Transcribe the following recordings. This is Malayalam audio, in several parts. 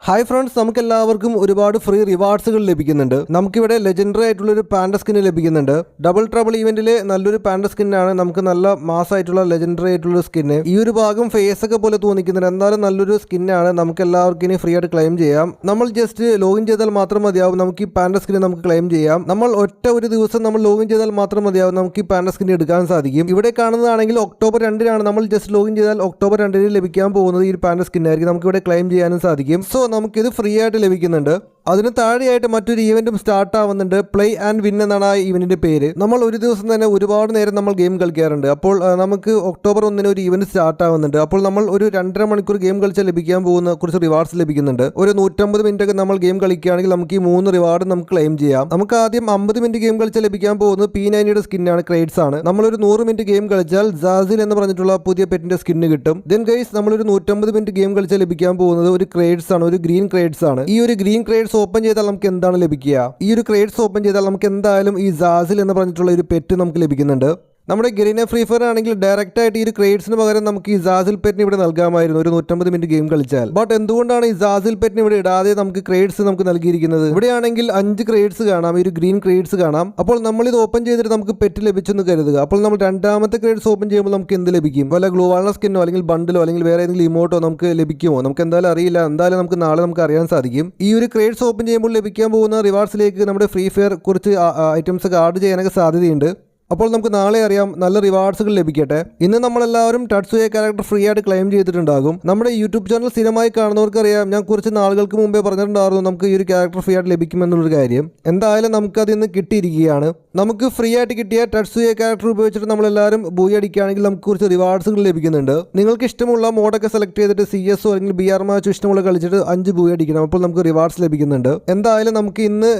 ഹായ് ഫ്രണ്ട്സ്, നമുക്ക് എല്ലാവർക്കും ഒരുപാട് ഫ്രീ റിവാർഡ്സുകൾ ലഭിക്കുന്നുണ്ട്. നമുക്കിവിടെ ലെജൻഡറി ആയിട്ടുള്ളൊരു പാൻഡ സ്കിന് ലഭിക്കുന്നുണ്ട്. ഡബിൾ ട്രബിൾ ഇവന്റിൽ നല്ലൊരു പാൻഡ സ്കിന്നാണ്. നമുക്ക് നല്ല മാസമായിട്ടുള്ള ലെജൻഡറി ആയിട്ടുള്ള സ്കിന്ന്. ഈ ഒരു ഭാഗം ഫേസ് ഒക്കെ പോലെ തോന്നിക്കുന്നുണ്ട്, എന്നാലും നല്ലൊരു സ്കിന്നാണ്. നമുക്ക് എല്ലാവർക്കും ഇനി ഫ്രീ ആയിട്ട് ക്ലെയിം ചെയ്യാം. നമ്മൾ ജസ്റ്റ് ലോഗിൻ ചെയ്താൽ മാത്രം മതിയാവും നമുക്ക് ഈ പാൻഡ സ്കിന് നമുക്ക് ക്ലെയിം ചെയ്യാം. നമ്മൾ ഒരു ദിവസം നമ്മൾ ലോഗിൻ ചെയ്താൽ മാത്രം മതിയാവും നമുക്ക് ഈ പാൻഡ സ്കിന് എടുക്കാൻ സാധിക്കും. ഇവിടെ കാണുന്നതാണെങ്കിൽ ഒക്ടോബർ 2-നാണ് നമ്മൾ ജസ്റ്റ് ലോഗിൻ ചെയ്താൽ ഒക്ടോബർ 2-ന് ലഭിക്കാൻ പോകുന്നത് ഈ ഒരു പാൻഡ സ്കിന്നായിരിക്കും. നമുക്ക് ഇവിടെ ക്ലെയിം ചെയ്യാനും സാധിക്കും. സോ നമുക്കിത് ഫ്രീ ആയിട്ട് ലഭിക്കുന്നുണ്ട്. അതിന് താഴെയായിട്ട് മറ്റൊരു ഈവന്റും സ്റ്റാർട്ട് ആവുന്നുണ്ട്. പ്ലേ ആൻഡ് വിൻ എന്നാണ് ആ ഈവന്റിന്റെ പേര്. നമ്മൾ ഒരു ദിവസം തന്നെ ഒരുപാട് നേരം നമ്മൾ ഗെയിം കളിക്കാറുണ്ട്. അപ്പോൾ നമുക്ക് ഒക്ടോബർ 1-ന് ഒരു ഈവന്റ് സ്റ്റാർട്ട് ആവുന്നുണ്ട്. അപ്പോൾ നമ്മൾ ഒരു 2.5 മണിക്കൂർ ഗെയിം കളിച്ചാൽ ലഭിക്കാൻ പോകുന്ന കുറച്ച് റിവാർഡ്സ് ലഭിക്കുന്നുണ്ട്. ഒരു 150 മിനിറ്റ് ഒക്കെ നമ്മൾ ഗെയിം കളിക്കുകയാണെങ്കിൽ നമുക്ക് ഈ 3 റിവാർഡ് നമുക്ക് ക്ലെയിം ചെയ്യാം. നമുക്ക് ആദ്യം 50 മിനിറ്റ് ഗെയിം കളിച്ചാൽ ലഭിക്കാൻ പോകുന്നത് P90യുടെ സ്കിന്നാണ്, ക്രേഡ്സ് ആണ്. നമ്മളൊരു 100 മിനിറ്റ് ഗെയിം കളിച്ചാൽ ജാസിൽ എന്ന് പറഞ്ഞിട്ടുള്ള പുതിയ പെറ്റിന്റെ സ്കിന്ന് കിട്ടും. ദെൻ ഗൈസ്, നമ്മളൊരു 150 മിനിറ്റ് ഗെയിം കളിച്ചാൽ ലഭിക്കാൻ പോകുന്നത് ഒരു ക്രേഡ്സ് ആണ്, ഒരു ഗ്രീൻ ക്രേഡ്സ് ആണ്. ഈ ഒരു ഗ്രീൻ ക്രേഡ്സ് ഓപ്പൺ ചെയ്താൽ നമുക്ക് എന്താണ് ലഭിക്കുക? ഈ ഒരു ക്രേഡ്സ് ഓപ്പൺ ചെയ്താൽ നമുക്ക് എന്തായാലും ഈ ജാസിൽ എന്ന് പറഞ്ഞിട്ടുള്ള ഒരു പെറ്റ് നമുക്ക് ലഭിക്കുന്നുണ്ട്. നമ്മുടെ ഗരീന ഫ്രീ ഫയർ ആണെങ്കിൽ ഡയറക്റ്റ് ആയിട്ട് ഈ ഒരു ക്രേഡ്സിന് പകരം നമുക്ക് ഈ ജാസിൽ പെറ്റിന് ഇവിടെ നൽകാമായിരുന്നു ഒരു 150 മിനിറ്റ് ഗെയിം കളിച്ചാൽ. ബട്ട് എന്തുകൊണ്ടാണ് ഈ ജാസിൽ പെറ്റിന് ഇവിടെ ഇടാതെ നമുക്ക് ക്രേഡ്സ് നമുക്ക് നൽകിയിരിക്കുന്നത്? ഇവിടെയാണെങ്കിൽ 5 ക്രേഡ്സ് കാണാം, ഈ ഒരു ഗ്രീൻ ക്രേഡ്സ് കാണാം. അപ്പോൾ നമ്മൾ ഇത് ഓപ്പൺ ചെയ്തിട്ട് നമുക്ക് പെറ്റ് ലഭിച്ചെന്ന് കരുതുക. അപ്പോൾ നമ്മൾ രണ്ടാമത്തെ ക്രേഡ്സ് ഓപ്പൺ ചെയ്യുമ്പോൾ നമുക്ക് എന്ത് ലഭിക്കും? വല്ല ഗ്ലൂവാള സ്കിന്നോ അല്ലെങ്കിൽ ബണ്ടിലോ അല്ലെങ്കിൽ വേറെ ഏതെങ്കിലും ഇമോട്ടോ നമുക്ക് ലഭിക്കുമോ? നമുക്ക് എന്തായാലും അറിയില്ല. എന്തായാലും നമുക്ക് നാളെ നമുക്ക് അറിയാൻ സാധിക്കും. ഈ ഒരു ക്രേഡ്സ് ഓപ്പൺ ചെയ്യുമ്പോൾ ലഭിക്കാൻ പോകുന്ന റിവാർഡ്സിലേക്ക് നമ്മുടെ ഫ്രീ ഫയർ കുറച്ച് ഐറ്റംസ് ഒക്കെ ആഡ് ചെയ്യാനൊക്കെ സാധ്യതയുണ്ട്. അപ്പോൾ നമുക്ക് നാളെ അറിയാം. നല്ല റിവാർഡ്സുകൾ ലഭിക്കട്ടെ. ഇന്ന് നമ്മളെല്ലാവരും ടട്സുയെ ക്യാരക്ടർ ഫ്രീ ആയിട്ട് ക്ലെയിം ചെയ്തിട്ടുണ്ടാകും. നമ്മുടെ യൂട്യൂബ് ചാനൽ സ്ഥിരമായി കാണുന്നവർക്കറിയാം, ഞാൻ കുറച്ച് നാളുകൾക്ക് മുമ്പേ പറഞ്ഞിട്ടുണ്ടായിരുന്നു നമുക്ക് ഈ ഒരു ക്യാരക്ടർ ഫ്രീ ആയിട്ട് ലഭിക്കുമെന്നുള്ളൊരു കാര്യം. എന്തായാലും നമുക്കത് ഇന്ന് കിട്ടിയിരിക്കുകയാണ്. നമുക്ക് ഫ്രീ ആയിട്ട് കിട്ടിയ ടട്സുയെ ക്യാരക്ടർ ഉപയോഗിച്ചിട്ട് നമ്മളെല്ലാവരും ബൂയി അടിക്കുകയാണെങ്കിൽ നമുക്ക് കുറച്ച് റിവാർഡ്സുകൾ ലഭിക്കുന്നുണ്ട്. നിങ്ങൾക്ക് ഇഷ്ടമുള്ള മോഡൊക്കെ സെലക്ട് ചെയ്തിട്ട് CS അല്ലെങ്കിൽ BR മാച്ചോ ഇഷ്ടമുള്ള കളിച്ചിട്ട് 5 ബൂയി അടിക്കണം. അപ്പോൾ നമുക്ക് റിവാർഡ്സ് ലഭിക്കുന്നുണ്ട്. എന്തായാലും നമുക്ക് ഇന്ന്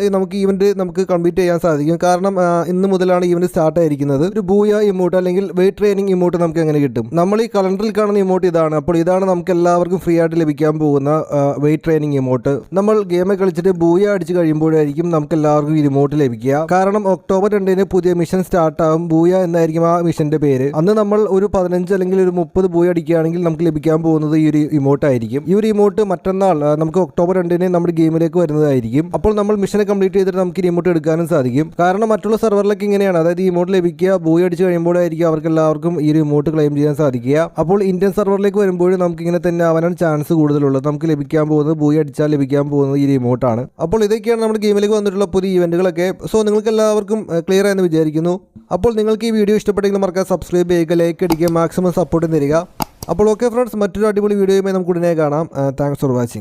ഈവന്റ് നമുക്ക് കംപ്ലീറ്റ് ചെയ്യാൻ സാധിക്കും. കാരണം ഇന്ന് മുതലാണ് ഈവന്റ് സ്റ്റാർട്ട് ആയിരിക്കുന്നത്. ഒരു ബൂയ ഇമോട്ട് അല്ലെങ്കിൽ വെയിറ്റ് ട്രെയിനിങ് ഇമോട്ട് നമുക്ക് എങ്ങനെ കിട്ടും? നമ്മൾ ഈ കലണ്ടറിൽ കാണുന്ന ഇമോട്ട് ഇതാണ്. അപ്പോൾ ഇതാണ് നമുക്ക് എല്ലാവർക്കും ഫ്രീ ആയിട്ട് ലഭിക്കാൻ പോകുന്ന വെയിറ്റ് ട്രെയിനിങ് ഇമോട്ട്. നമ്മൾ ഗെയിം കളിച്ചിട്ട് ബൂയ അടിച്ച് കഴിയുമ്പോഴായിരിക്കും നമുക്ക് എല്ലാവർക്കും ഈ ഇമോട്ട് ലഭിക്കുക. കാരണം ഒക്ടോബർ 2-ന് പുതിയ മിഷൻ സ്റ്റാർട്ട് ആവും. ബൂയ എന്നായിരിക്കും ആ മിഷന്റെ പേര്. അന്ന് നമ്മൾ ഒരു 15 അല്ലെങ്കിൽ ഒരു 30 ബൂയ അടിക്കുകയാണെങ്കിൽ നമുക്ക് ലഭിക്കാൻ പോകുന്നത് ഈ ഒരു ഇമോട്ട് ആയിരിക്കും. ഈ ഒരു ഇമോട്ട് മറ്റന്നാൾ നമുക്ക് ഒക്ടോബർ 2-ന് നമ്മുടെ ഗെയിമിലേക്ക് വരുന്നതായിരിക്കും. അപ്പോൾ നമ്മൾ മിഷനെ കംപ്ലീറ്റ് ചെയ്തിട്ട് നമുക്ക് ഈ ഇമോട്ട് എടുക്കാനും സാധിക്കും. കാരണം മറ്റുള്ള സെർവറിലൊക്കെ ഇങ്ങനെയാണ്, അതായത് ഈ ഇമോട്ട് ലഭിക്കുക ബൂയി അടിച്ച് കഴിയുമ്പോഴായിരിക്കും അവർക്ക് എല്ലാവർക്കും ഈ ഒരു ഇമോട്ട് ക്ലെയിം ചെയ്യാൻ സാധിക്കുക. അപ്പോൾ ഇന്ത്യൻ സെർവറിലേക്ക് വരുമ്പോൾ നമുക്ക് ഇങ്ങനെ തന്നെ ആവാനാണ് ചാൻസ് കൂടുതലുള്ളത്. നമുക്ക് ലഭിക്കാൻ പോകുന്നത് ബൂയി അടിച്ചാൽ ലഭിക്കാൻ പോകുന്നത് ഈ ഒരു ഇമോട്ടാണ്. അപ്പോൾ ഇതൊക്കെയാണ് നമ്മുടെ ഗെയിമിലേക്ക് വന്നിട്ടുള്ള പുതിയ ഇവന്റുകളൊക്കെ. സോ നിങ്ങൾക്ക് എല്ലാവർക്കും ക്ലിയർ ആയെന്ന് വിചാരിക്കുന്നു. അപ്പോൾ നിങ്ങൾക്ക് ഈ വീഡിയോ ഇഷ്ടപ്പെട്ടെങ്കിൽ മറക്കാതെ സബ്സ്ക്രൈബ് ചെയ്യുക, ലൈക്ക് അടിക്കുക, മാക്സിമം സപ്പോർട്ട് തരിക. അപ്പോൾ ഓക്കെ ഫ്രണ്ട്സ്, മറ്റൊരു അടിപൊളി വീഡിയോയുമായി നമുക്ക് ഉടനെ കാണാം. Thanks for watching.